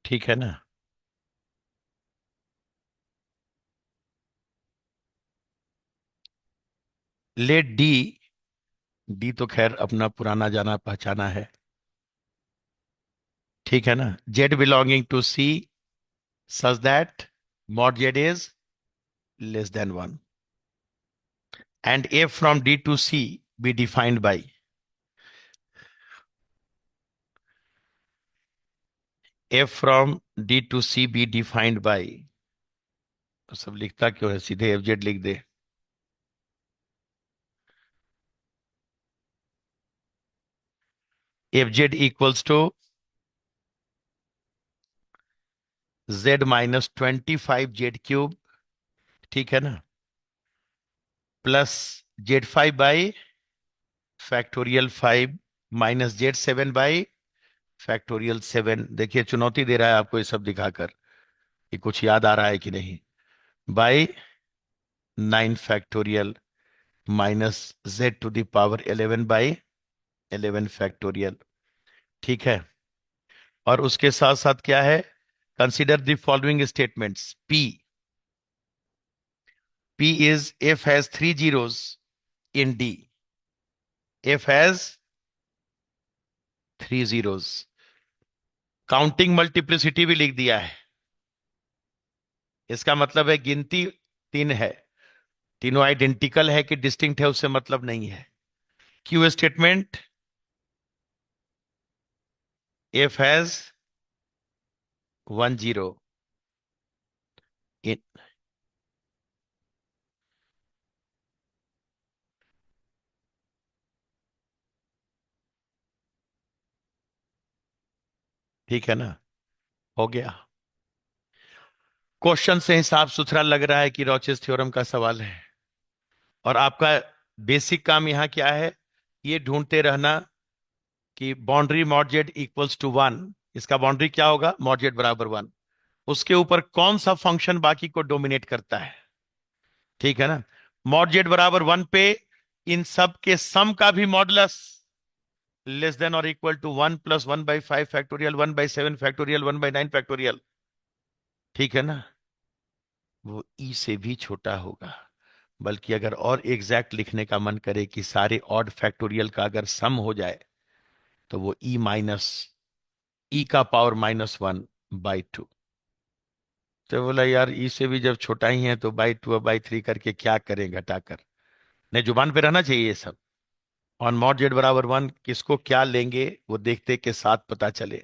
ठीक है ना। लेट डी, डी तो खैर अपना पुराना जाना पहचाना है। ठीक है ना। Z belonging to C such that mod Z is less than one, and F from D to C be defined by, F from D to C be defined by, तो सब लिखता क्यों है, सीधे एफ जेड लिख दे। F Z equals to Z minus 25 Z cube, ठीक है ना, plus Z 5 by factorial 5 minus Z 7 by factorial 7। देखिए चुनौती दे रहा है आपको ये सब दिखाकर कि कुछ याद आ रहा है कि नहीं। By 9 factorial minus Z⁻11 by 11 factorial. ठीक है। और उसके साथ साथ क्या है, consider the following statements. P is F has three zeros in D. F has three zeros. Counting multiplicity भी लिख दिया है। इसका मतलब है गिनती 3 है। तीनों आइडेंटिकल है कि डिस्टिंक्ट है उससे मतलब नहीं है। Q statement, F has 1 0 in, ठीक है ना। हो गया। क्वेश्चन से ही साफ सुथरा लग रहा है कि रॉचेस थ्योरम का सवाल है। और आपका बेसिक काम यहां क्या है, ये ढूंढते रहना कि boundary mod Z equals to 1, इसका बाउंड्री क्या होगा, मॉड जेड बराबर 1, उसके ऊपर कौन सा फंक्शन बाकी को डोमिनेट करता है। ठीक है ना। मॉड जेड बराबर 1 पे इन सब के सम का भी मॉडुलस लेस देन और equal to 1 + 1/5 factorial 1/7 factorial 1/9 factorial. ठीक है ना। वो ई से भी छोटा होगा। बल्कि अगर और एग्जैक्ट लिखने का मन करे कि सारे ऑड फैक्टोरियल का अगर सम हो जाए तो वो ई माइनस ई का पावर -1/2। तो बोला यार ई से भी जब छोटा ही है तो बाई 2 और बाई 3 करके क्या करें घटाकर। नहीं, जुबान पे रहना चाहिए ये सब। ऑन मॉड जेड बराबर 1 किसको क्या लेंगे वो देखते के साथ पता चले।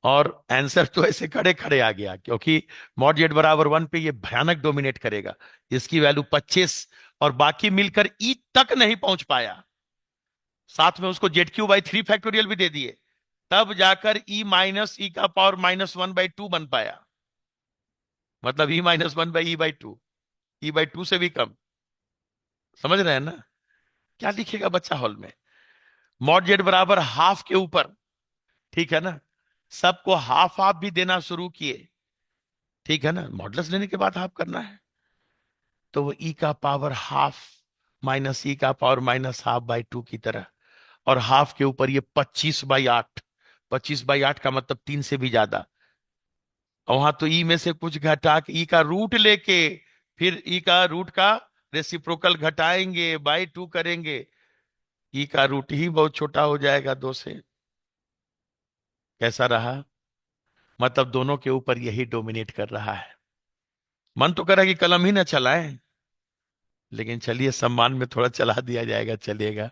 और आंसर तो ऐसे खड़े खड़े आ गया क्योंकि मॉड जेड बराबर 1 पे ये भयानक डोमिनेट करेगा। इसकी वैल्यू 25, और बाकी मिलकर ई तक नहीं पहुंच पाया। साथ में उसको जेड⁵/3 फैक्टोरियल भी दे दिए, तब जाकर ई माइनस ई का पावर -1/2 बन पाया। मतलब E-1/E/2, E/2 से भी कम। समझ रहे हैं ना। क्या लिखेगा बच्चा हॉल में, मॉड जेड बराबर हाफ के ऊपर। ठीक है ना। सबको हाफ हाफ भी देना शुरू किए। ठीक है ना, मॉडलस लेने के बाद हाफ करना है। तो वो ई का पावर हाफ माइनस ई का पावर -12/2 की तरह। और हाफ के ऊपर ये 25/8। 25/8 का मतलब 3 से भी ज्यादा। और वहां तो ई में से कुछ घटा के ई का रूट लेके फिर ई का रूट का रेसिप्रोकल घटाएंगे, बाई 2 करेंगे। ई का रूट ही बहुत छोटा हो जाएगा 2 से। कैसा रहा। मतलब दोनों के ऊपर यही डोमिनेट कर रहा है। मन तो करा कि कलम ही ना चलाएं, लेकिन चलिए सम्मान में थोड़ा चला दिया जाएगा, चलेगा।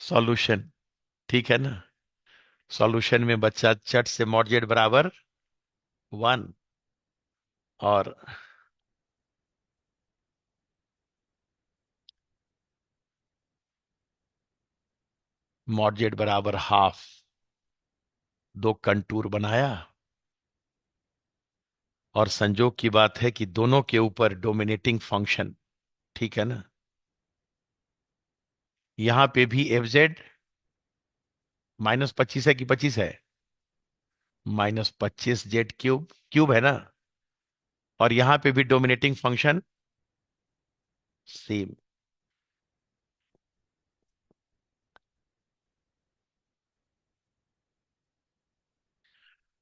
सॉल्यूशन, ठीक है ना। सॉल्यूशन में बच्चा चट से मॉड जेड बराबर 1 और मॉड जेड बराबर हाफ, दो कंटूर बनाया। और संजोग की बात है कि दोनों के ऊपर डोमिनेटिंग फंक्शन, ठीक है ना। यहां पे भी एफ जेड -25 है कि 25 है, -25 जेड क्यूब, क्यूब है ना। और यहां पे भी डोमिनेटिंग फंक्शन सेम।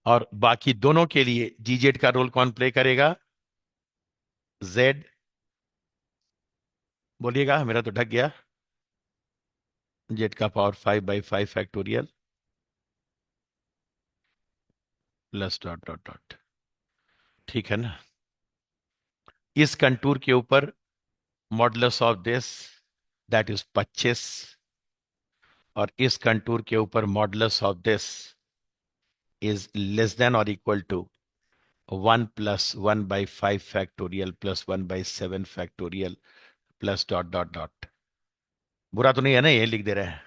और बाकी दोनों के लिए जीजेड का रोल कौन प्ले करेगा? जेड। बोलिएगा, मेरा तो ढक गया। जेड का power 5/5 factorial plus dot dot dot. ठीक है ना? इस कंटूर के ऊपर modulus of this, that is 25, और इस कंटूर के ऊपर modulus of this is less than और equal to 1+1/5 factorial plus 1/7 factorial plus dot dot dot. बुरा तो नहीं है ना ये लिख दे रहे हैं?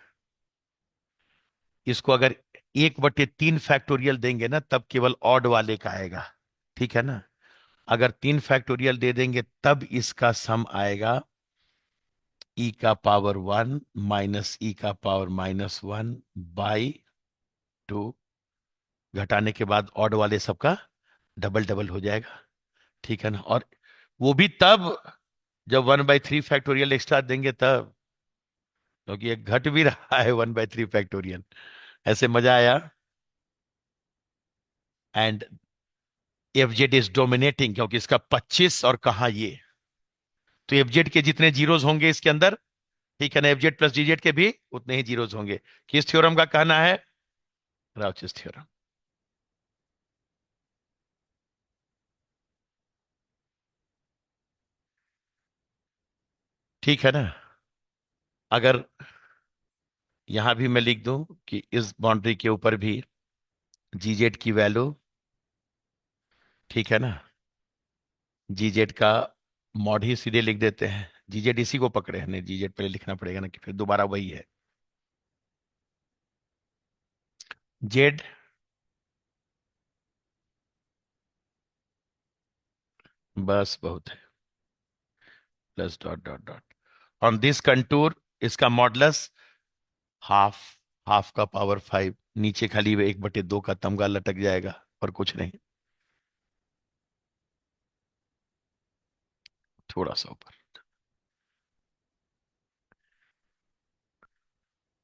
इसको अगर 1/3 फैक्टोरियल देंगे ना, तब केवल ऑड वाले का आएगा। ठीक है ना? अगर 3 फैक्टोरियल दे देंगे तब इसका सम आएगा e⁻1 माइनस e⁻−1/2। घटाने के बाद ऑड वाले सबका डबल डबल हो जाएगा। ठीक है ना? और वो भी तब जब 1/3 फैक्टोरियल एक्स्ट्रा देंगे तब, क्योंकि ये घट भी रहा है 1/3 फैक्टोरियल। ऐसे मजा आया? एंड एफजेड इज डोमिनेटिंग, क्योंकि इसका 25 और कहा ये, तो एफजेड के जितने जीरोज होंगे इसके अंदर, ठीक है ना, एफजेड प्लस जीजेड के भी उतने ही जीरोज होंगे। किस थ्योरम का कहना है? राउचेस थ्योरम। ठीक है ना? अगर यहां भी मैं लिख दूं कि इस बाउंड्री के ऊपर भी जीजेड की वैल्यू, ठीक है ना, जीजेड का मॉड ही सीधे लिख देते हैं। जीजेड इसी को पकड़े हैं, नहीं जीजेड पहले लिखना पड़ेगा ना, कि फिर दोबारा वही है। जेड बस बहुत है, plus dot dot dot on this contour, इसका मॉडलस हाफ, हाफ का पावर 5, नीचे खाली 1/2 का तमगा लटक जाएगा और कुछ नहीं, थोड़ा सा ऊपर।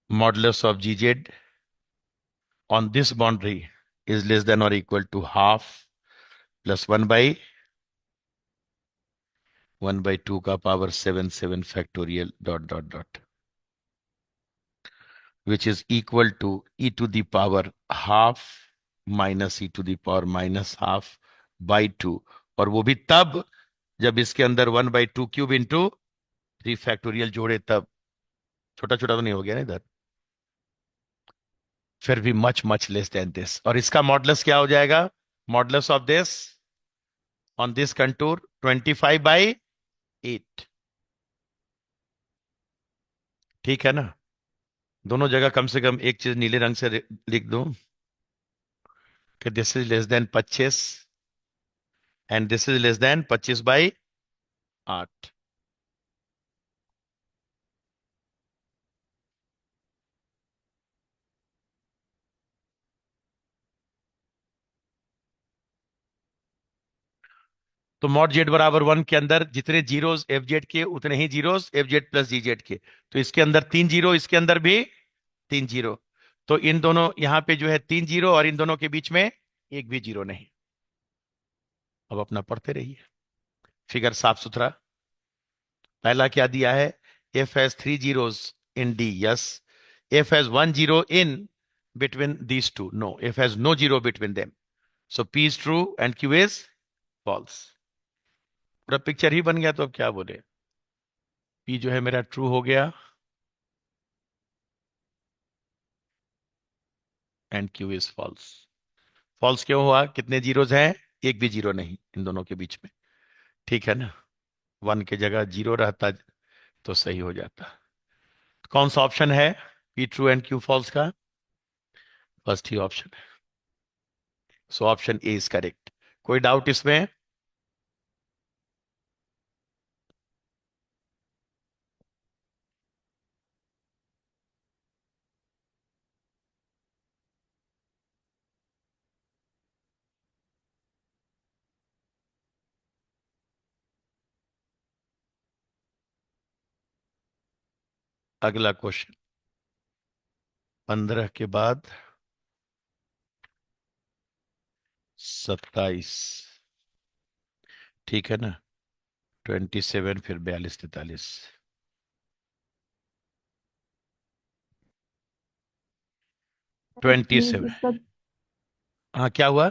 Modulus of G Z on this boundary is less than और इक्वल टू हाफ प्लस 1/2 का power 7/7 factorial dot dot dot, which is equal to e⁻½ minus e⁻−½ by 2। और वो भी तब जब इसके अंदर 1/2³ इंटू 3 फैक्टोरियल जोड़े तब। छोटा छोटा तो नहीं हो गया ना इधर? फिर भी much much less than this. और इसका मॉडुलस क्या हो जाएगा? Modulus of this on this contour 25/8। ठीक है ना? दोनों जगह कम से कम एक चीज नीले रंग से लिख दूं कि this is less then 25 and this is less then 25/8। तो मॉड जेड बराबर 1 के अंदर जितने जीरोस एफ जेड के, उतने ही जीरोस एफ जेड प्लस जी जेड के। तो इसके अंदर 3 जीरो, इसके अंदर भी 3 जीरो। तो इन दोनों यहां पे जो है 3 जीरो, और इन दोनों के बीच में एक भी जीरो नहीं। अब अपना पढ़ते रहिए, फिगर साफ सुथरा। पहला क्या दिया है? F has 3 zeros in D, yes. F has 1 zero in between these two, no. F has no zero between them, so P is true and Q is false. पूरा पिक्चर ही बन गया, तो अब क्या बोले? पी जो है मेरा ट्रू हो गया and Q is false. False क्यों हुआ? कितने जीरोज हैं? एक भी जीरो नहीं इन दोनों के बीच में। ठीक है ना? 1 की जगह जीरो रहता तो सही हो जाता। कौन सा ऑप्शन है P true and Q false का? फर्स्ट ही ऑप्शन है, so option A is correct. कोई डाउट इसमें? अगला क्वेश्चन 15 के बाद 27, ठीक है ना, 27 फिर 42 43, 27। इसका हाँ क्या हुआ?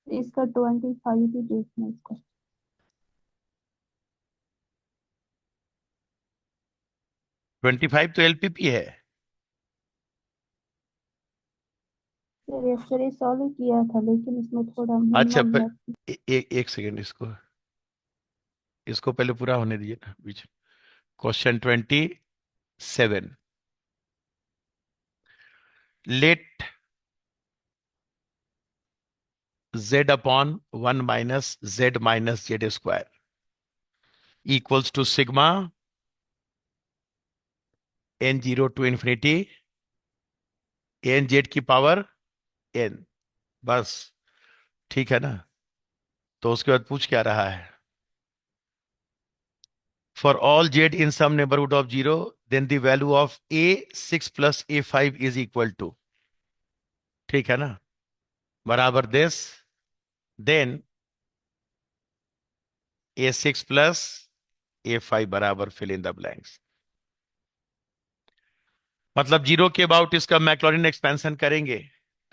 इसका 25 ही देखना इसका। 25 तो एलपीपी है। फिर ये सॉल्व किया था लेकिन इसमें थोड़ा अच्छा मिनिमम है। एक सेकेंड, इसको इसको पहले पूरा होने दीजिए ना बीच। Question 27, let z upon 1 minus z minus Z square equals to sigma n0 to infinity N Z की पावर n, बस, ठीक है ना। तो उसके बाद पूछ क्या रहा है? For all Z in some neighbourhood of zero then the value of a6 plus a5 is equal to, ठीक है ना, बराबर this, then a6 plus a5 बराबर फिल इन द ब्लैंक्स। मतलब जीरो के अबाउट इसका मैक्लॉरिन एक्सपेंशन करेंगे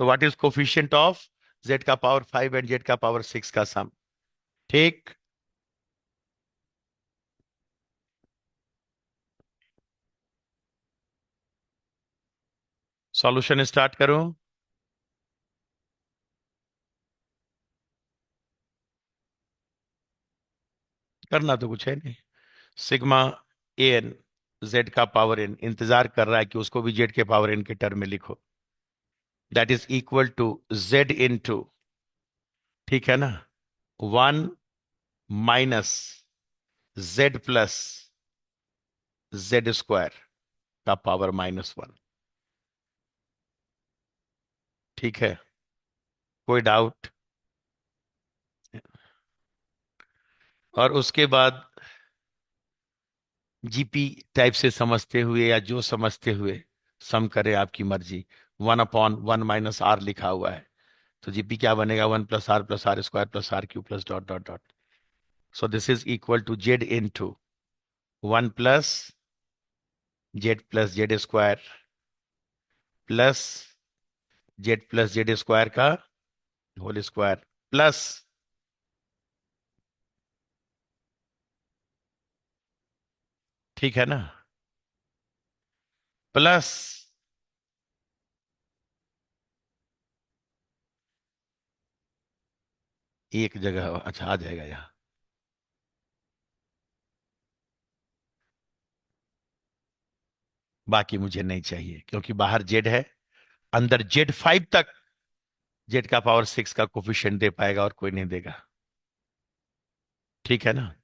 तो what is coefficient of Z का पावर 5 एंड जेड का पावर 6 का सम, ठीक। सॉल्यूशन स्टार्ट करूं? करना तो कुछ है नहीं। सिग्मा ए एन जेड का पावर एन इंतजार कर रहा है कि उसको भी जेड के पावर एन के टर्म में लिखो, that is equal to Z into, ठीक है ना, 1 minus Z plus Z square का पावर -1, ठीक है, कोई डाउट? और उसके बाद जीपी टाइप से समझते हुए या जो समझते हुए सम करे, आपकी मर्जी। 1/1 माइनस आर लिखा हुआ है, तो जीपी क्या बनेगा? 1 + r square plus R Q plus dot dot dot. So this is equal to Z into 1 plus Z square plus Z square का होल स्क्वायर प्लस, ठीक है ना, प्लस एक जगह अच्छा आ जाएगा यहाँ, बाकी मुझे नहीं चाहिए क्योंकि बाहर जेड है, अंदर Z5 तक जेड का पावर 6 का कोफिशिएंट दे पाएगा और कोई नहीं देगा, ठीक है ना।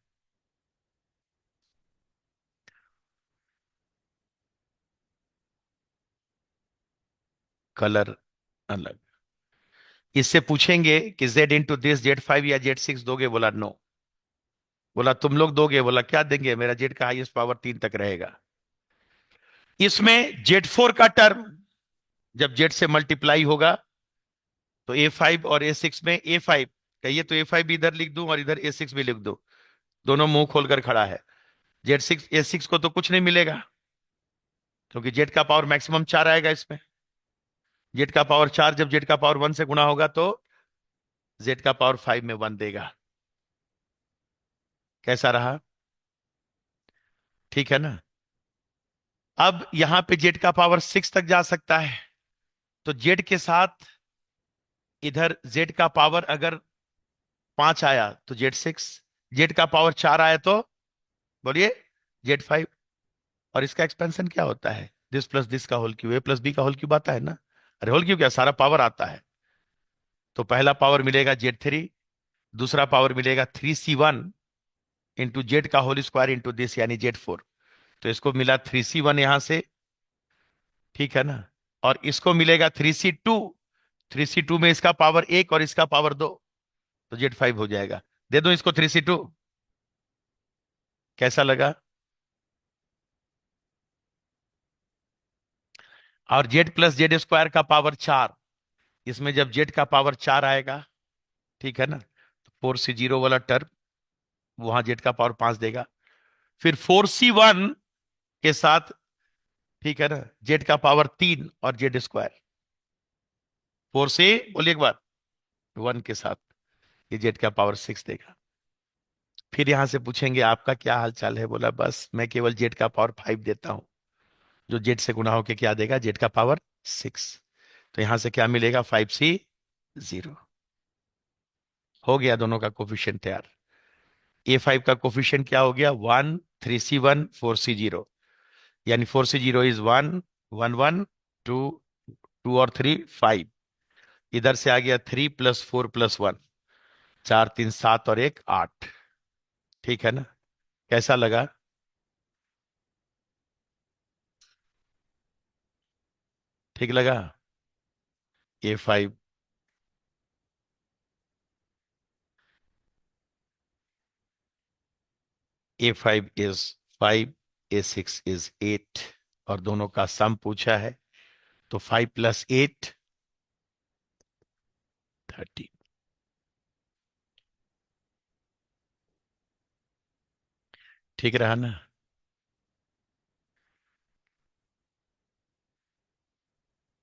कलर अलग। इससे पूछेंगे कि Z into this Z5 या Z6 दोगे? बोला नो। बोला तुम लोग दोगे? बोला क्या देंगे? मेरा जेड का हाईएस्ट पावर 3 तक रहेगा। इसमें Z4 का टर्म जब जेड से मल्टीप्लाई होगा तो A5 और A6 में A5, कहिए तो A5 भी इधर लिख दूं और इधर A6 भी लिख दूं, दोनों मुंह खोलकर खड़ा है। Z6 A6 को तो कुछ नहीं मिलेगा क्योंकि जेड का पावर मैक्सिमम 4 आएगा इसमें। जेड का पावर 4 जब जेड का पावर 1 से गुणा होगा तो जेड का पावर 5 में 1 देगा। कैसा रहा? ठीक है ना। अब यहां पे जेड का पावर 6 तक जा सकता है, तो जेड के साथ इधर जेड का पावर अगर 5 आया तो Z6, जेड का पावर 4 आया तो बोलिए Z5। और इसका एक्सपेंशन क्या होता है? दिस प्लस दिस का होल क्यूब, ए प्लस बी का होल क्यूब आता है ना। अरे होल क्यूब क्या, सारा पावर आता है। तो पहला पावर मिलेगा Z3, दूसरा पावर मिलेगा 3C1 इंटू जेड का होल स्क्वायर इंटू दिस यानी Z4। तो इसको मिला 3C1 यहां से, ठीक है ना, और इसको मिलेगा 3C2, 3C2 में इसका पावर 1 और इसका पावर 2, तो Z5 हो जाएगा। दे दो इसको 3C2, कैसा लगा? और जेड प्लस जेड स्क्वायर का पावर 4, इसमें जब जेड का पावर 4 आएगा, ठीक है ना, तो 4C0 वाला टर्म वहां जेड का पावर 5 देगा। फिर 4C1 के साथ, ठीक है ना, जेड का पावर 3 और जेड स्क्वायर। 4 से बोलिए एक बार, 1 के साथ ये जेड का पावर 6 देगा। फिर यहां से पूछेंगे आपका क्या हाल चाल है, बोला बस मैं केवल जेड का पावर 5 देता हूं, जो जेड से गुणा होके क्या देगा, जेड का पावर 6। तो यहां से क्या मिलेगा, 5C0। हो गया दोनों का कोफिशिएंट तैयार। A5 का कोफिशिएंट क्या हो गया, 1, 3C1, 4C0। यानी 4C0 इज 1, 1 1, 2, 2 और 3, 5। इधर से आ गया 3 + 4 + 1, 4 3 7 और 1 8। ठीक है ना, कैसा लगा? ठीक लगा? A5, A5 is 5, A6 is 8, और दोनों का सम पूछा है, तो 5 + 8 30। ठीक रहा ना?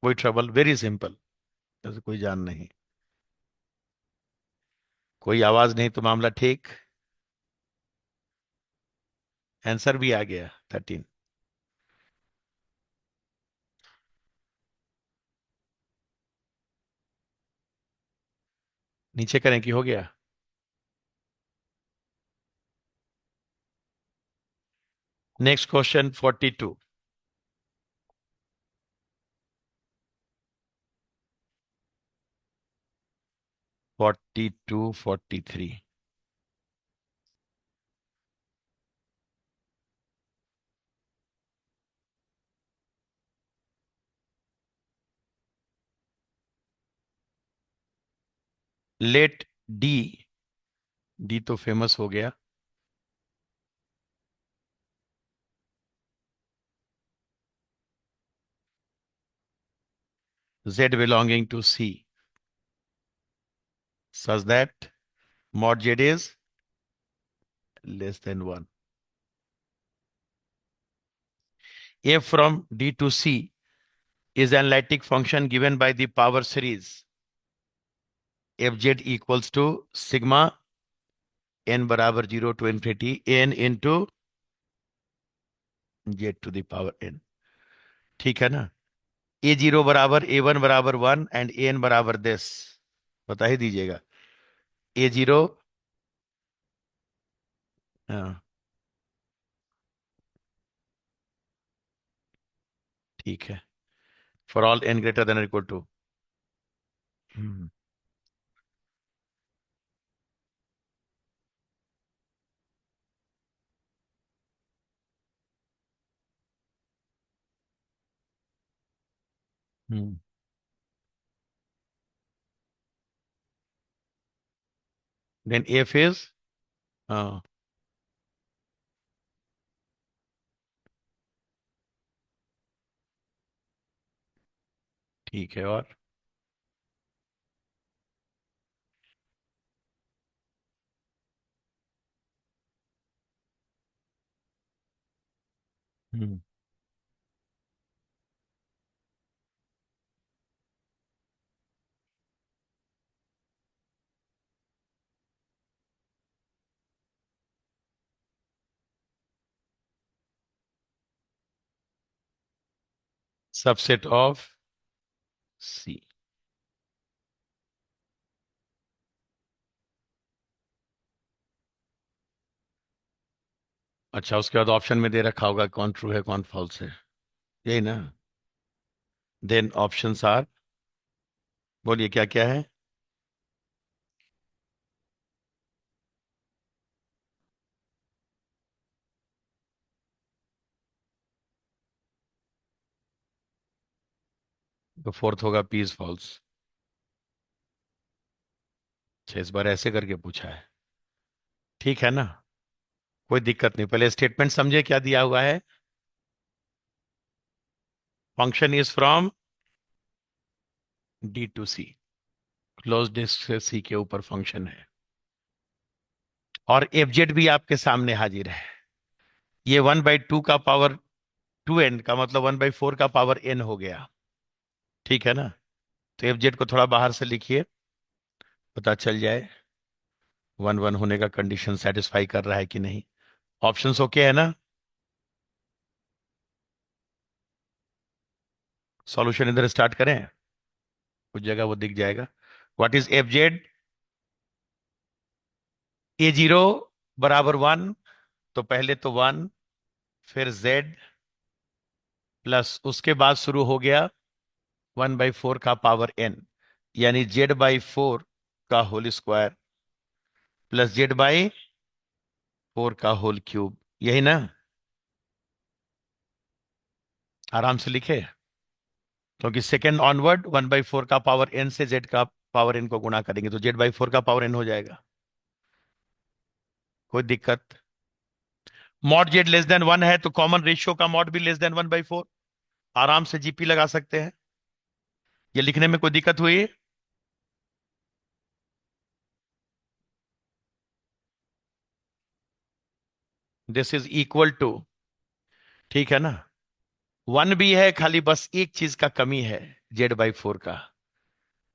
कोई ट्रबल, वेरी सिंपल, जैसे कोई जान नहीं, कोई आवाज नहीं, तो मामला ठीक। आंसर भी आ गया 13। नीचे करें कि हो गया? Next question 42। 42, 43। Let D, D तो फेमस हो गया, Z belonging to C, such that mod Z is less than 1. F from D to C is an analytic function given by the power series Fz equals to sigma n बराबर 0 to infinity n into Z to the power n। ठीक है ना? A0 बराबर A1 बराबर 1 and An बराबर 10, बता ही दीजिएगा। A0, हाँ ठीक है, for all n greater than equal to. Then F is, हाँ ठीक है, और सबसेट ऑफ सी। अच्छा, उसके बाद ऑप्शन में दे रखा होगा कौन ट्रू है कौन फॉल्स है, यही ना? देन ऑप्शंस आर, बोलिए क्या क्या है? तो फोर्थ होगा पी इज फॉल्स। अच्छा, इस बार ऐसे करके पूछा है, ठीक है ना, कोई दिक्कत नहीं। पहले स्टेटमेंट समझे क्या दिया हुआ है। Function is from D2C close disc से सी के ऊपर फंक्शन है, और एफ जेड भी आपके सामने हाजिर है। ये 1/2 का पावर 2n का मतलब 1/4 का पावर n हो गया, ठीक है ना। तो एफ जेड को थोड़ा बाहर से लिखिए, पता चल जाए 1 1 होने का कंडीशन सेटिस्फाई कर रहा है कि नहीं। ऑप्शंस ओके है ना। सॉल्यूशन इधर स्टार्ट करें, कुछ जगह वो दिख जाएगा। What is F Z? A0 बराबर 1, तो पहले तो 1, फिर Z प्लस उसके बाद शुरू हो गया 1/4 का पावर n, यानी Z/4 का होल स्क्वायर प्लस Z/4 का होल क्यूब, यही ना। आराम से लिखे, क्योंकि सेकेंड ऑनवर्ड 1/4 का पावर n से Z का पावर n को गुणा करेंगे तो Z/4 का पावर n हो जाएगा। कोई दिक्कत? मॉड Z लेस देन 1 है तो कॉमन रेशियो का मॉड भी लेस देन 1/4, आराम से जीपी लगा सकते हैं। ये लिखने में कोई दिक्कत हुई? दिस इज इक्वल टू, ठीक है ना। 1 भी है, खाली बस एक चीज का कमी है, Z/4 का।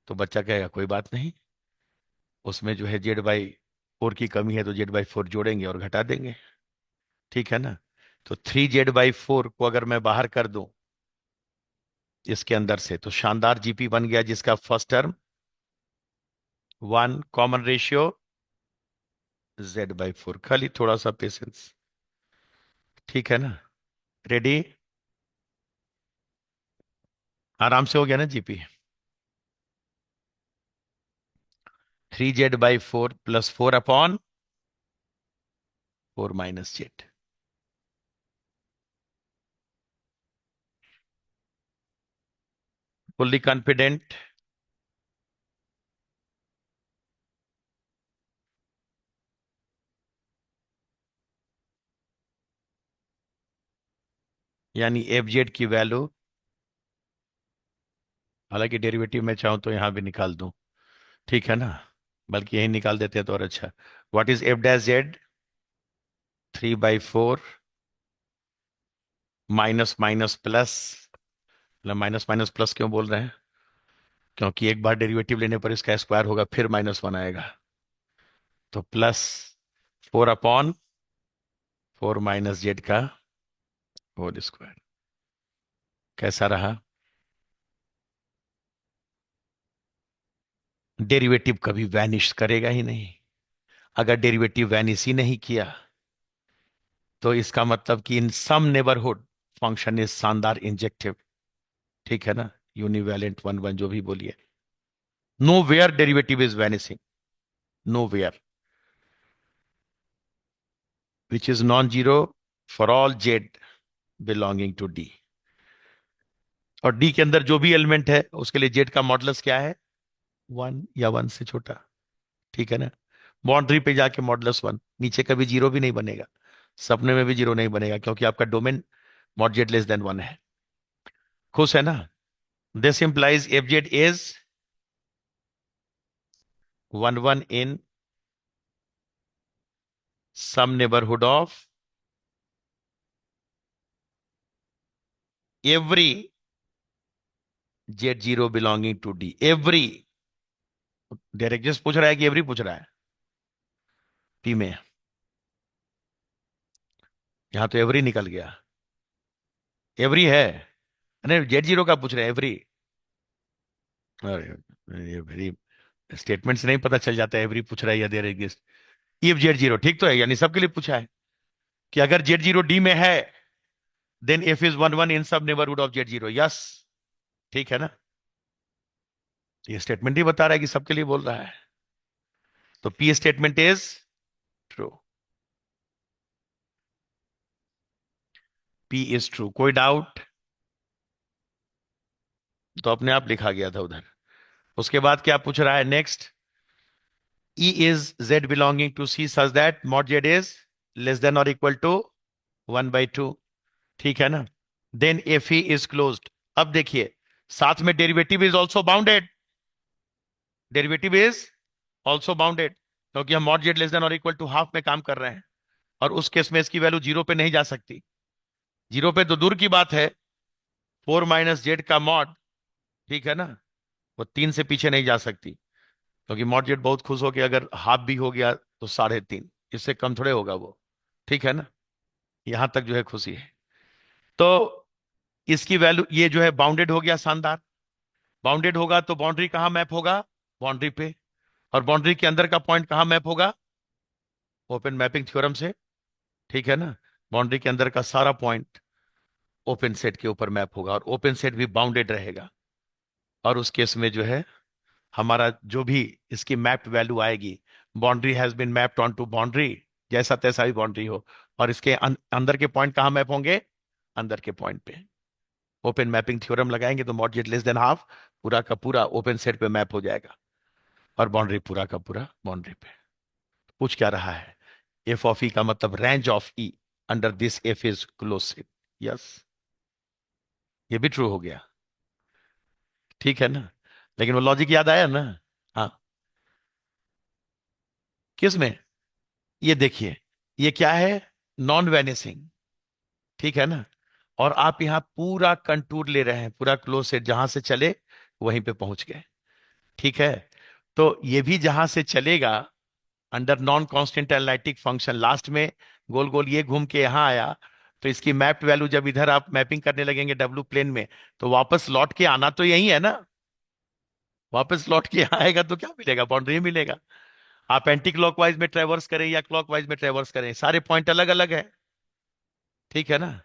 तो बच्चा कहेगा कोई बात नहीं, उसमें जो है Z/4 की कमी है तो Z/4 जोड़ेंगे और घटा देंगे, ठीक है ना। तो 3Z/4 को अगर मैं बाहर कर दूं इसके अंदर से तो शानदार जीपी बन गया, जिसका first term 1, common ratio Z/4। खाली थोड़ा सा पेशेंस, ठीक है ना। रेडी? आराम से हो गया ना GP. 3Z/4 plus 4/4 minus Z। Fully confident? यानी एफ जेड की वैल्यू, हालांकि डेरिवेटिव में चाहूं तो यहां भी निकाल दूं, ठीक है ना, बल्कि यही निकाल देते हैं तो और अच्छा। What is F'(Z)? 3/4 minus minus plus, मतलब माइनस माइनस प्लस क्यों बोल रहे हैं, क्योंकि एक बार डेरिवेटिव लेने पर इसका स्क्वायर होगा फिर -1 आएगा, तो प्लस 4/4 माइनस जेड का होल स्क्वायर। कैसा रहा? डेरिवेटिव कभी वैनिश करेगा ही नहीं। अगर डेरिवेटिव वैनिश ही नहीं किया तो इसका मतलब कि in some neighbourhood function is शानदार इंजेक्टिव, ठीक है ना। यूनिवैलेंट 1 1 जो भी बोलिए, nowhere derivative is vanishing, nowhere, which is non zero for all Z belonging to D. और डी के अंदर जो भी एलिमेंट है उसके लिए जेड का मॉडुलस क्या है? 1 या 1 से छोटा, ठीक है ना। बाउंड्री पे जाके मॉडुलस 1, नीचे कभी जीरो भी नहीं बनेगा, सपने में भी जीरो नहीं बनेगा, क्योंकि आपका domain mod Z less than 1 है। खुश है ना। This implies F Z is 1 1 in some neighbourhood of every Z0 belonging to D. Every, direct just पूछ रहा है कि एवरी पूछ रहा है? पी में, यहां तो एवरी निकल गया, एवरी है। अरे Z0 का पूछ रहे हैं एवरी। अरे ये वेरी, स्टेटमेंट से नहीं पता चल जाता है एवरी पूछ रहा है या दे रही। इफ Z0 ठीक तो है, यानी सबके लिए पूछा है कि अगर Z0 डी में है देन एफ इज 1 1 इन सब नेबरहुड ऑफ Z0, यस, ठीक है ना। ये स्टेटमेंट ही बता रहा है कि सबके लिए बोल रहा है, तो P statement is true, P is true. कोई डाउट? तो अपने आप लिखा गया था उधर। उसके बाद क्या पूछ रहा है next? E is Z belonging to C such that mod Z is less than or equal to 1/2, ठीक है ना। Then Fe is closed। अब देखिए, साथ में derivative is also bounded, derivative is also bounded, क्योंकि हम मॉड जेड लेस देन और इक्वल टू हाफ में काम कर रहे हैं, और उस केस में इसकी वैल्यू जीरो पे नहीं जा सकती। जीरो पे तो दूर की बात है, 4 - जेड का मॉड, ठीक है ना, वो 3 से पीछे नहीं जा सकती, क्योंकि मॉड जेड बहुत खुश हो कि अगर हाफ भी हो गया तो 3.5, इससे कम थोड़े होगा वो, ठीक है ना। यहां तक जो है खुशी है। तो इसकी वैल्यू ये जो है बाउंडेड हो गया, शानदार। बाउंडेड होगा तो बाउंड्री कहाँ मैप होगा, बाउंड्री पे, और बाउंड्री के अंदर का पॉइंट कहाँ मैप होगा, ओपन मैपिंग थ्योरम से, ठीक है ना। बाउंड्री के अंदर का सारा पॉइंट ओपन सेट के ऊपर मैप होगा, और ओपन सेट भी बाउंडेड रहेगा, और उस केस में जो है हमारा जो भी इसकी मैप्ड वैल्यू आएगी, boundary has been mapped onto boundary, जैसा तैसा भी बाउंड्री हो, और इसके अंदर के पॉइंट कहाँ मैप होंगे, अंदर के पॉइंट पे। ओपन मैपिंग थ्योरम लगाएंगे तो mod Z less than half पूरा का पूरा ओपन सेट पे मैप हो जाएगा, और बाउंड्री पूरा का पूरा बाउंड्री पे। पूछ क्या रहा है, एफ ऑफ ई का मतलब range of E under this F is close. Yes, ये भी ट्रू हो गया, ठीक है ना। लेकिन वो लॉजिक याद आया ना। हाँ, किस में, ये देखिए, ये क्या है, नॉन वैनिसिंग, ठीक है ना। और आप यहां पूरा कंटूर ले रहे हैं, पूरा क्लोज सेट, जहां से चले वहीं पे पहुंच गए, ठीक है। तो ये भी जहां से चलेगा under non constant analytic function, last में गोल गोल ये घूम के यहां आया, तो इसकी मैप्ड वैल्यू जब इधर आप मैपिंग करने लगेंगे डब्ल्यू प्लेन में, तो वापस लौट के आना तो यही है ना। वापस लौट के यहाँ आएगा तो क्या मिलेगा, बाउंड्री मिलेगा। आप एंटी क्लॉकवाइज में ट्रेवर्स करें या क्लॉकवाइज में ट्रेवर्स करें, सारे पॉइंट अलग अलग है, ठीक है ना।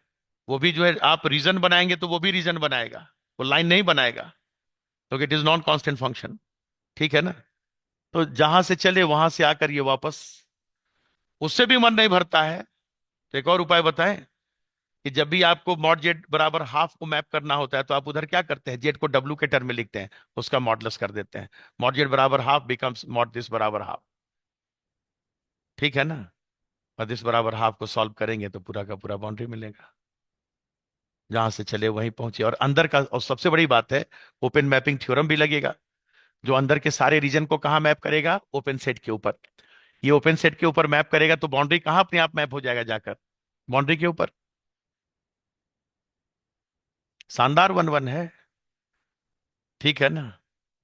वो भी जो है आप रीजन बनाएंगे तो वो भी रीजन बनाएगा, वो लाइन नहीं बनाएगा, क्योंकि it is non constant function, ठीक है ना। तो जहां से चले वहां से आकर ये वापस, उससे भी मन नहीं भरता है, तो एक और उपाय बताएं, कि जब भी आपको मॉड जेड बराबर हाफ को मैप करना होता है, तो आप उधर क्या करते हैं, जेड को डब्ल्यू के टर्म में लिखते हैं, उसका मॉडलस कर देते हैं, मॉड जेड बराबर हाफ बिकम्स मॉड दिस बराबर हाफ, ठीक है ना। और दिस बराबर हाफ को सॉल्व करेंगे तो पूरा का पूरा बाउंड्री मिलेगा, जहां से चले वहीं पहुंचे। और अंदर का, और सबसे बड़ी बात है, ओपन मैपिंग थ्योरम भी लगेगा, जो अंदर के सारे रीजन को कहाँ मैप करेगा, ओपन सेट के ऊपर। ये ओपन सेट के ऊपर मैप करेगा तो बाउंड्री कहाँ अपने आप मैप हो जाएगा जाकर, बाउंड्री के ऊपर। शानदार 1-1 है, ठीक है ना।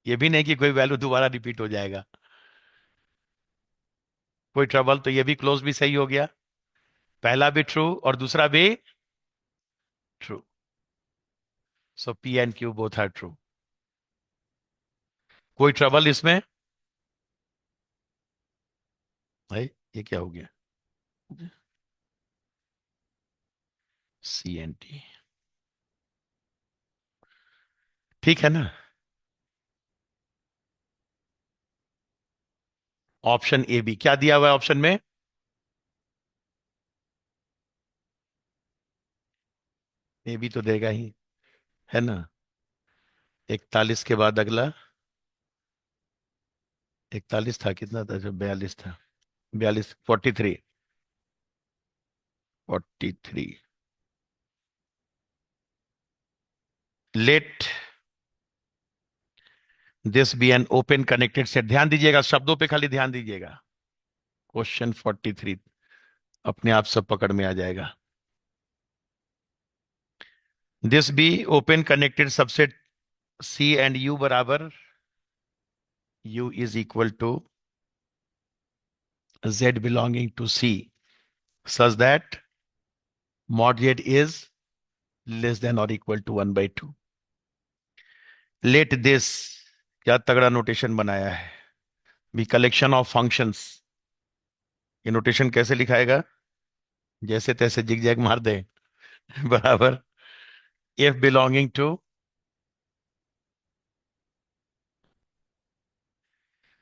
ये भी नहीं कि कोई वैल्यू दोबारा रिपीट हो जाएगा, कोई ट्रबल, तो ये भी क्लोज भी सही हो गया, पहला भी ट्रू और दूसरा भी true. So P and Q both are true. कोई ट्रबल इसमें, भाई ये क्या हो गया, सी एन टी, ठीक है ना। ऑप्शन ए बी क्या दिया हुआ है ऑप्शन में, ए बी तो देगा ही, है ना। 41 के बाद अगला, 41 था, कितना था जब 42 था, 42, 43, 43। Let this be an open connected set, ध्यान दीजिएगा शब्दों पे खाली ध्यान दीजिएगा। क्वेश्चन 43 अपने आप सब पकड़ में आ जाएगा। This be open connected subset C and U बराबर, U is equal to z belonging to C such that mod z is less than or equal to 1/2। let this, क्या तगड़ा नोटेशन बनाया है, बी कलेक्शन ऑफ फंक्शंस। ये notation कैसे लिखाएगा, जैसे तैसे zig zag मार दे बराबर, f belonging to,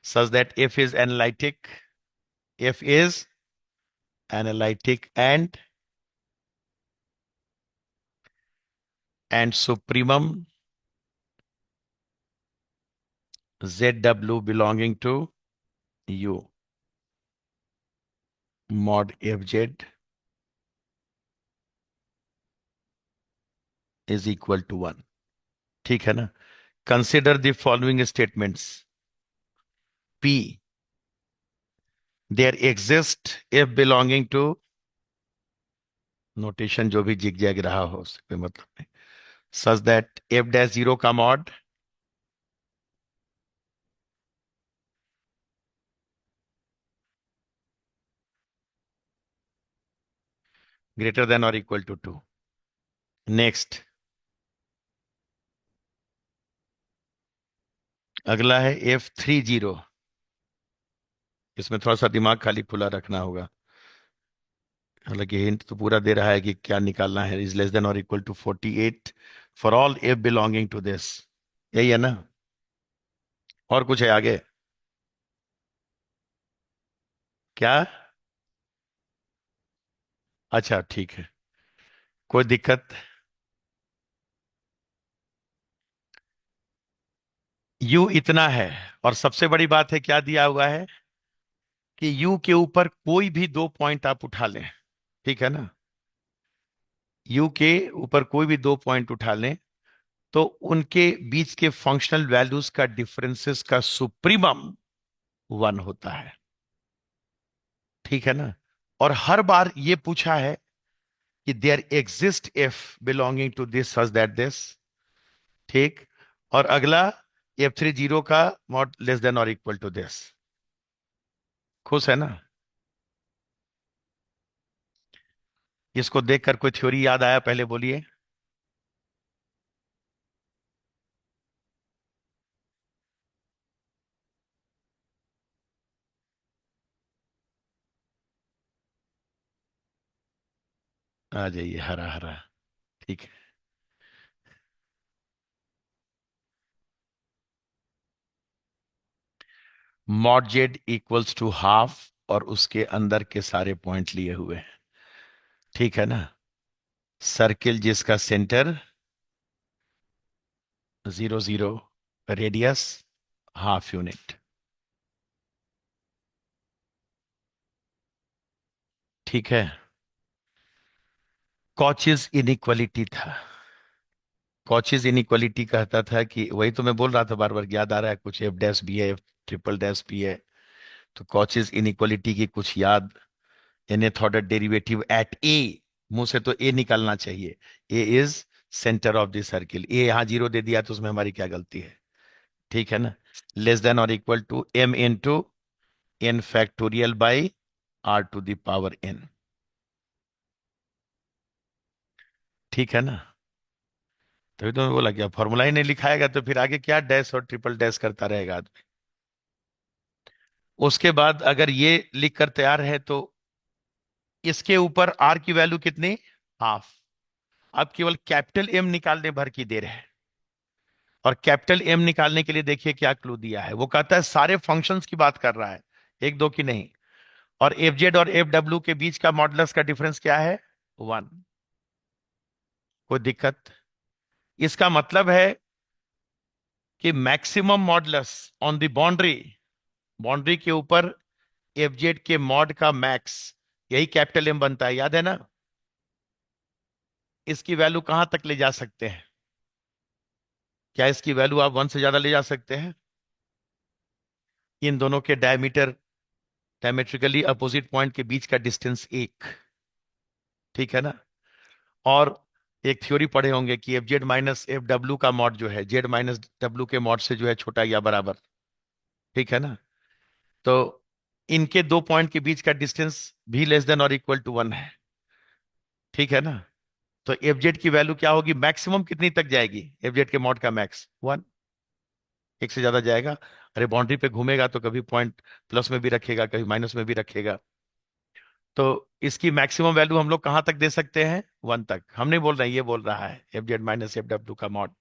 such that f is analytic, f is analytic and supremum zw belonging to u mod fz is equal to 1, ठीक है ना। Consider the following statements, P there exists if belonging to notation जो भी zig zag रहा हो उससे कोई मतलब नहीं सच दैट एफ डैश जीरो का मॉड ग्रेटर देन और इक्वल टू 2। नेक्स्ट अगला है F30। इसमें थोड़ा सा दिमाग खाली खुला रखना होगा, हालांकि हिंट तो पूरा दे रहा है कि क्या निकालना है। इज लेस देन और equal to 48 for all F belonging to this, यही है ना? और कुछ है आगे क्या? अच्छा ठीक है, कोई दिक्कत। यू इतना है, और सबसे बड़ी बात है क्या दिया हुआ है कि यू के ऊपर कोई भी दो पॉइंट आप उठा लें, ठीक है ना? यू के ऊपर कोई भी दो पॉइंट उठा लें तो उनके बीच के फंक्शनल वैल्यूज का डिफरेंसेस का सुप्रीमम 1 होता है, ठीक है ना? और हर बार ये पूछा है कि there exist F belonging to this such that this, ठीक। और अगला F30 का मॉड लेस देन और इक्वल टू दिस। खुश है ना? इसको देखकर कोई थ्योरी याद आया? पहले बोलिए। आ जाइए, हरा हरा, ठीक है। Mod Z equals to half और उसके अंदर के सारे पॉइंट लिए हुए हैं, ठीक है ना? सर्किल जिसका सेंटर 0 0, रेडियस हाफ यूनिट, ठीक है। कॉचेज इनइक्वालिटी था। कॉचेज इनइक्वालिटी कहता था कि, वही तो मैं बोल रहा था बार बार, याद आ रहा है कुछ, एफ डैश भी है, एफ ट्रिपल डैश भी है। तो कॉचेज इनइक्वालिटी की कुछ याद, nth order derivative at A, मुंह से तो ए निकालना चाहिए। A is centre of the circle, A यहां जीरो दे दिया तो उसमें हमारी क्या गलती है, ठीक है ना? लेस देन और equal to m into N factorial by R to the power n, ठीक है ना? तभी तो मैं बोला क्या फॉर्मूला ही नहीं लिखाएगा तो फिर आगे क्या डैश और ट्रिपल डैश करता रहेगा आदमी। उसके बाद अगर ये लिख कर तैयार है तो इसके ऊपर आर की वैल्यू कितनी? हाफ। अब केवल कैपिटल एम निकालने भर की देर है। और कैपिटल एम निकालने के लिए देखिए क्या क्लू दिया है, वो कहता है सारे फंक्शंस की बात कर रहा है, एक दो की नहीं। और एफ जेड और एफ डब्ल्यू के बीच का मॉडुलस का डिफरेंस क्या है? 1। कोई दिक्कत? इसका मतलब है कि maximum modulus on the boundary, boundary के ऊपर एफ जेड के मॉड का मैक्स, यही कैपिटल एम बनता है, याद है ना? इसकी वैल्यू कहां तक ले जा सकते हैं? क्या इसकी वैल्यू आप 1 से ज्यादा ले जा सकते हैं? इन दोनों के डायमीटर, डायमेट्रिकली अपोजिट पॉइंट के बीच का डिस्टेंस 1, ठीक है ना? और एक थ्योरी पढ़े होंगे कि F Z minus F W का मॉड जो है, जेड माइनस डब्ल्यू के मॉड से जो है छोटा या बराबर, ठीक है ना? तो इनके दो पॉइंट के बीच का डिस्टेंस भी लेस देन और इक्वल टू 1 है, ठीक है ना? तो एफ जेड की वैल्यू क्या होगी, मैक्सिमम कितनी तक जाएगी? एफ जेड के मॉड का मैक्स 1, एक से ज्यादा जाएगा। अरे बाउंड्री पे घूमेगा तो कभी पॉइंट प्लस में भी रखेगा, कभी माइनस में भी रखेगा। तो इसकी मैक्सिमम वैल्यू हम लोग कहां तक दे सकते हैं? 1 तक। हम नहीं बोल रहे हैं, ये बोल रहा है F Z minus F W का मॉड,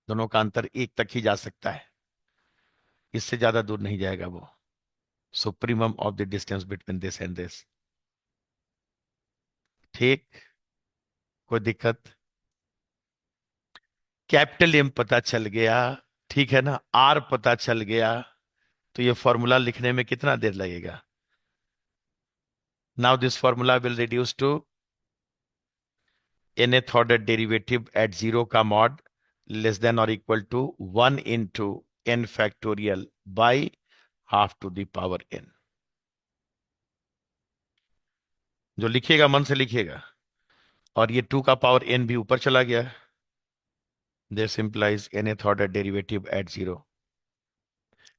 दोनों का अंतर 1 तक ही जा सकता है, इससे ज्यादा दूर नहीं जाएगा वो। Supremum of the distance between this and this, ठीक। कोई दिक्कत? कैपिटल एम पता चल गया, ठीक है ना? आर पता चल गया, तो ये फॉर्मूला लिखने में कितना देर लगेगा? Now this formula will reduce to nth order derivative at zero का मॉड लेस देन और equal to 1 into n factorial by half to the power n। जो लिखिएगा मन से लिखिएगा। और ये 2 का पावर n भी ऊपर चला गया। This implies nth order derivative at zero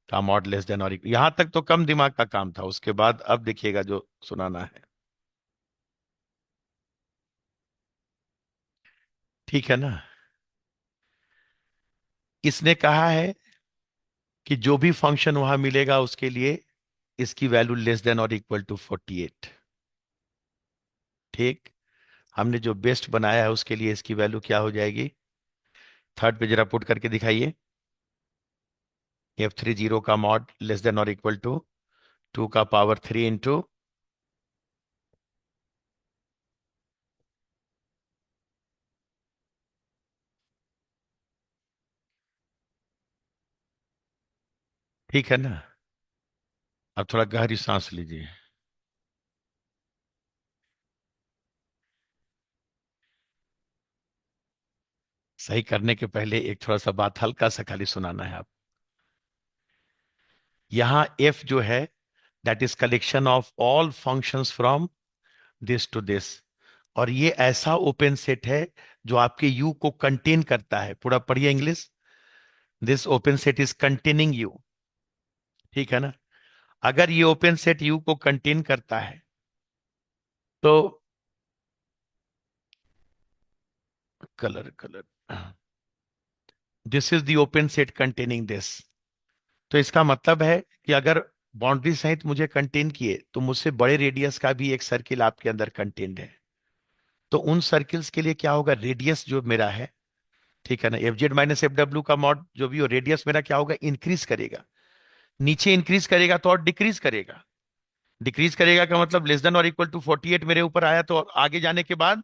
का मॉड लेस देन और यहां तक तो कम दिमाग का काम था, उसके बाद अब देखिएगा जो सुनाना है। ठीक है ना। इसने कहा है कि जो भी फंक्शन वहां मिलेगा उसके लिए इसकी वैल्यू लेस देन और इक्वल टू 48। ठीक। हमने जो बेस्ट बनाया है उसके लिए इसकी वैल्यू क्या हो जाएगी? थर्ड पे जरा पुट करके दिखाइए। F30 का मॉड लेस देन और इक्वल टू 2 का पावर 3 इंटू ठीक है ना। अब थोड़ा गहरी सांस लीजिए। सही करने के पहले एक थोड़ा सा बात हल्का सा खाली सुनाना है आप। यहां F जो है that is collection of all functions from this to this. और ये ऐसा ओपन सेट है जो आपके यू को कंटेन करता है। पूरा पढ़िए English. This open set is containing you. ठीक है ना। अगर ये ओपन सेट यू को कंटेन करता है तो colour colour this is the open set containing this. तो इसका मतलब है कि अगर बाउंड्री सहित मुझे कंटेन किए तो मुझसे बड़े रेडियस का भी एक सर्किल आपके अंदर कंटेन्ड है। तो उन सर्किल्स के लिए क्या होगा? रेडियस जो मेरा है, ठीक है ना, F Z minus F W का मॉड जो भी हो, रेडियस मेरा क्या होगा? इंक्रीज करेगा। नीचे इंक्रीज करेगा तो और डिक्रीज करेगा। डिक्रीज करेगा का मतलब लेस देन और इक्वल टू 48 मेरे ऊपर आया तो आगे जाने के बाद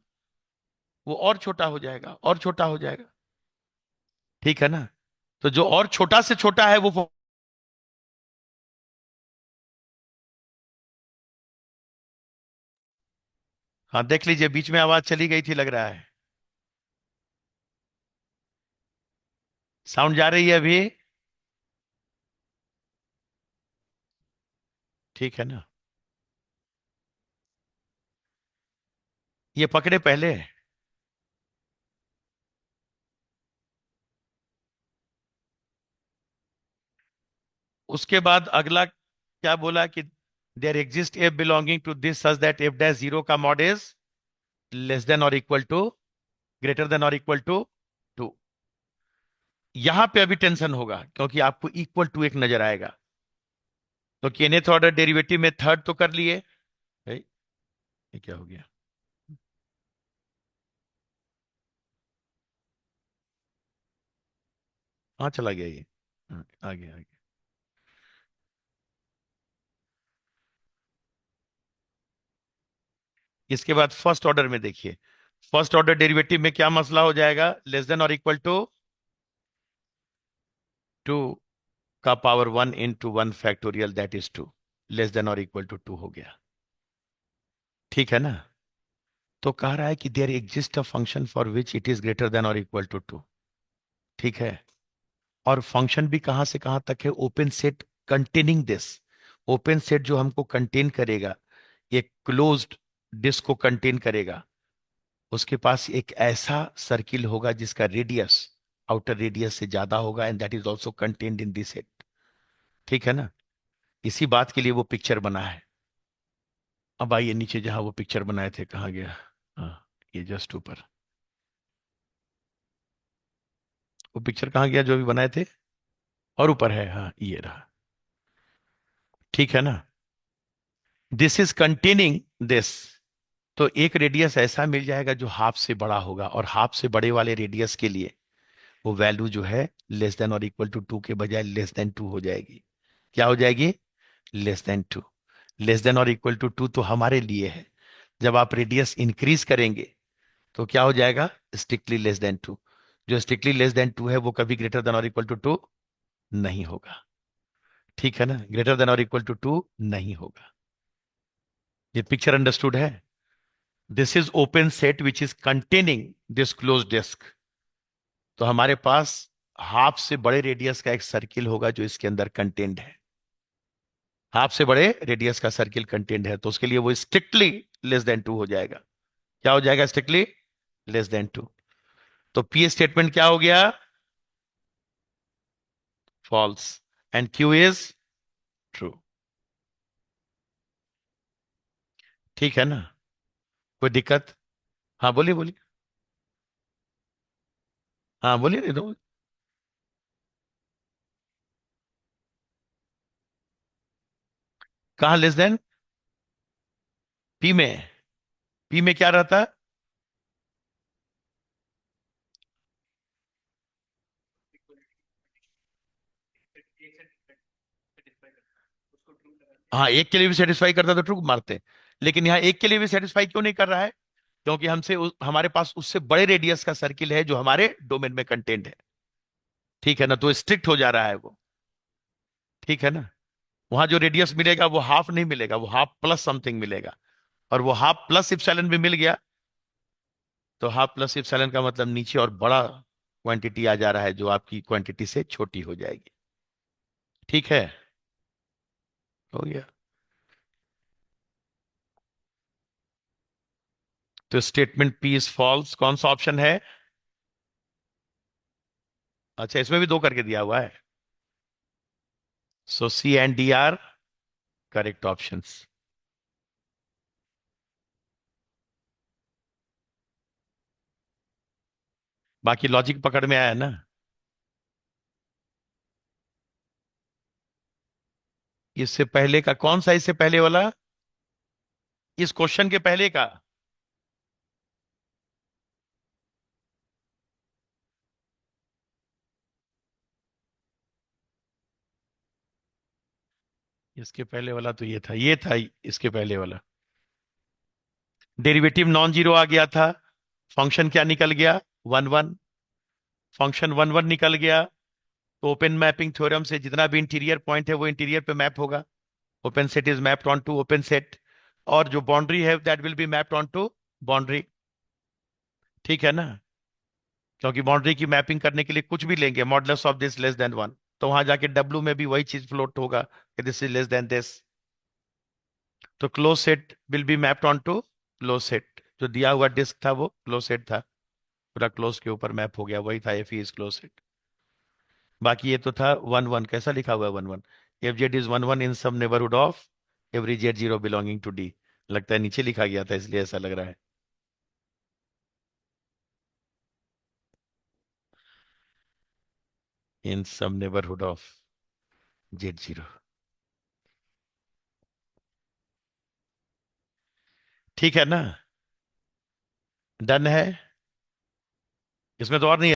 वो और छोटा हो जाएगा, और छोटा हो जाएगा। ठीक है ना। तो जो और छोटा से छोटा है वो हाँ देख लीजिए, बीच में आवाज चली गई थी लग रहा है। साउंड जा रही है अभी? ठीक है ना। ये पकड़े पहले। उसके बाद अगला क्या बोला कि there exist F belonging to this such that F dash zero का मॉड इज लेस देन और इक्वल टू ग्रेटर देन और इक्वल टू 2। यहां पे अभी टेंशन होगा क्योंकि आपको इक्वल टू एक नजर आएगा। तो nth ऑर्डर डेरिवेटिव में थर्ड तो कर लिए भाई। ये क्या हो गया? हाँ चला गया ये। आ गया। इसके बाद फर्स्ट ऑर्डर में देखिए। फर्स्ट ऑर्डर डेरिवेटिव में क्या मसला हो जाएगा? लेस देन और इक्वल टू 2 का power 1 into 1 factorial that is 2। Less than और इक्वल टू 2 हो गया। ठीक है ना। तो कह रहा है कि there exist a function for which it is greater than और इक्वल टू 2। ठीक है। और फंक्शन भी कहां से कहां तक है? Open set containing this. Open set जो हमको कंटेन करेगा, एक क्लोज्ड डिस्क को कंटेन करेगा, उसके पास एक ऐसा सर्किल होगा जिसका रेडियस आउटर रेडियस से ज्यादा होगा and that is also contained in this set. ठीक है ना। इसी बात के लिए वो पिक्चर बना है। अब आइए नीचे, जहां वो पिक्चर बनाए थे कहाँ गया? हाँ, ये जस्ट ऊपर। वो पिक्चर कहाँ गया जो भी बनाए थे? और ऊपर है, हाँ ये रहा। ठीक है ना। This is containing this. तो एक रेडियस ऐसा मिल जाएगा जो हाफ से बड़ा होगा, और हाफ से बड़े वाले रेडियस के लिए वो वैल्यू जो है लेस देन और इक्वल टू 2 के बजाय लेस देन 2 हो जाएगी। क्या हो जाएगी? Less than 2। लेस देन और इक्वल टू 2 तो हमारे लिए है। जब आप रेडियस इंक्रीज करेंगे तो क्या हो जाएगा? Strictly less than 2। जो स्ट्रिक्टली लेस देन 2 है वो कभी ग्रेटर देन और इक्वल टू 2 नहीं होगा। ठीक है ना। ग्रेटर देन और इक्वल टू 2 नहीं होगा। ये पिक्चर अंडरस्टूड है? This is open set which is containing this close disc. तो हमारे पास हाफ से बड़े रेडियस का एक सर्किल होगा जो इसके अंदर कंटेंट है। हाफ से बड़े रेडियस का सर्किल कंटेंट है, तो उसके लिए वो स्ट्रिक्टली लेस देन 2 हो जाएगा। क्या हो जाएगा? Strictly less than 2। तो पी स्टेटमेंट क्या हो गया? False. And Q is true. ठीक है ना? कोई दिक्कत? हाँ बोलिए बोलिए। हाँ बोलिए, नहीं तो। कहाँ लेस देन? पी में? पी में क्या रहता है? हाँ, एक के लिए भी सेटिस्फाई करता तो ट्रू मारते हैं। लेकिन यहाँ एक के लिए भी सेटिस्फाई क्यों नहीं कर रहा है? क्योंकि हमारे पास उससे बड़े रेडियस का सर्किल है जो हमारे डोमेन में कंटेंट है। ठीक है ना? तो स्ट्रिक्ट हो जा रहा है वो। ठीक है ना? वहां जो रेडियस मिलेगा वो हाफ नहीं मिलेगा, वो हाफ प्लस समथिंग मिलेगा। और वो हाफ प्लस इप्सिलॉन भी मिल गया, तो हाफ प्लस इप्सिलॉन का मतलब नीचे और बड़ा क्वांटिटी आ जा रहा है जो आपकी क्वांटिटी से छोटी हो जाएगी। ठीक है? हो गया। तो स्टेटमेंट पी इज फॉल्स, कौन सा ऑप्शन है? अच्छा, इसमें भी दो करके दिया हुआ है। So C and D are correct options. बाकी लॉजिक पकड़ में आया ना? इससे पहले का कौन सा? इससे पहले वाला? इस क्वेश्चन के पहले का? इसके पहले वाला तो ये था, ये था इसके पहले वाला। डेरिवेटिव नॉन जीरो आ गया था। फंक्शन क्या निकल गया? One one. Function one one निकल गया। तो ओपन मैपिंग थ्योरम से जितना भी इंटीरियर पॉइंट है वो इंटीरियर पे मैप होगा। Open set is mapped onto open set. और जो बाउंड्री है that will be mapped onto boundary. ठीक है ना? क्योंकि बाउंड्री की मैपिंग करने के लिए कुछ भी लेंगे, modulus of this less than one, तो वहां जाके डब्ल्यू में भी वही चीज फ्लोट होगा कि this is less than this. तो close set will be mapped onto close set. जो दिया हुआ डिस्क था वो क्लोज सेट था, पूरा क्लोज के ऊपर मैप हो गया, वही था एफ इज क्लोज सेट। बाकी ये तो था वन वन। कैसा लिखा हुआ है one one? F Z is one one in some neighbourhood of every Z zero belonging to D. लगता है नीचे लिखा गया था इसलिए ऐसा लग रहा है। इन some neighbourhood of Z zero. ठीक है ना? डन है। इसमें तो और नहीं